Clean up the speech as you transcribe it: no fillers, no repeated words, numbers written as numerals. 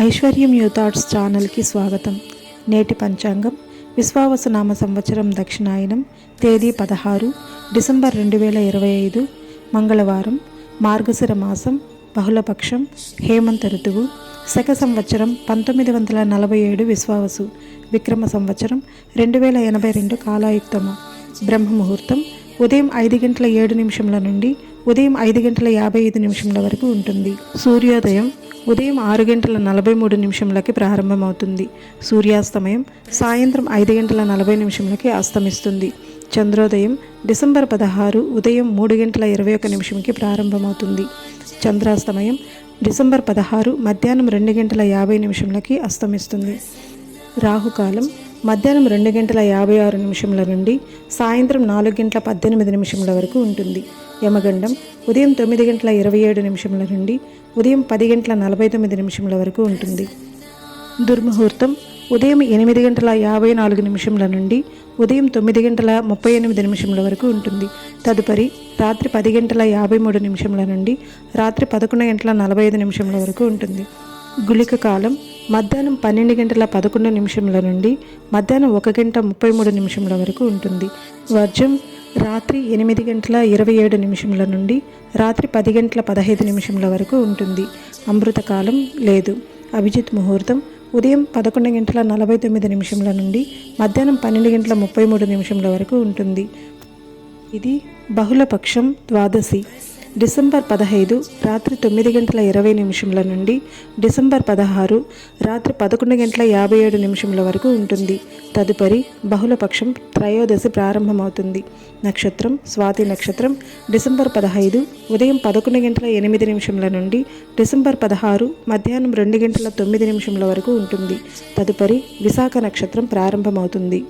ఐశ్వర్యం you thoughts ఛానల్కి స్వాగతం. నేటి పంచాంగం విశ్వావసునామ సంవత్సరం దక్షిణాయనం, తేదీ 16 డిసెంబర్ 2025, మంగళవారం, మార్గశిర మాసం, బహుళపక్షం, హేమంత ఋతువు, శక సంవత్సరం 1947 విశ్వావసు, విక్రమ సంవత్సరం 2082 కాలాయుక్తము. బ్రహ్మముహూర్తం ఉదయం 5:07 నుండి ఉదయం 5:55 వరకు ఉంటుంది. సూర్యోదయం ఉదయం 6:43 ప్రారంభమవుతుంది. సూర్యాస్తమయం సాయంత్రం 5:40 అస్తమిస్తుంది. చంద్రోదయం డిసెంబర్ 16 ఉదయం 3:21 ప్రారంభమవుతుంది. చంద్రాస్తమయం డిసెంబర్ 16 మధ్యాహ్నం 2:50 అస్తమిస్తుంది. రాహుకాలం మధ్యాహ్నం 2:56 నుండి సాయంత్రం 4:18 వరకు ఉంటుంది. యమగండం ఉదయం 9:27 నుండి ఉదయం 10:49 వరకు ఉంటుంది. దుర్ముహూర్తం ఉదయం 8:54 నుండి ఉదయం 9:38 వరకు ఉంటుంది. తదుపరి రాత్రి 10:53 నుండి రాత్రి 11:45 వరకు ఉంటుంది. గుళిక కాలం మధ్యాహ్నం 12:11 నుండి మధ్యాహ్నం 1:33 వరకు ఉంటుంది. వర్జం రాత్రి 8:27 నుండి రాత్రి 10:15 వరకు ఉంటుంది. అమృతకాలం లేదు. అభిజిత్ ముహూర్తం ఉదయం 11:49 నుండి మధ్యాహ్నం 12:33 వరకు ఉంటుంది. ఇది బహుళపక్షం ద్వాదశి డిసెంబర్ 15 రాత్రి 9:20 నుండి డిసెంబర్ 16 రాత్రి 11:57 వరకు ఉంటుంది. తదుపరి బహుళపక్షం త్రయోదశి ప్రారంభమవుతుంది. నక్షత్రం స్వాతి నక్షత్రం డిసెంబర్ 15 ఉదయం 11:08 నుండి డిసెంబర్ 16 మధ్యాహ్నం 2:09 వరకు ఉంటుంది. తదుపరి విశాఖ నక్షత్రం ప్రారంభమవుతుంది.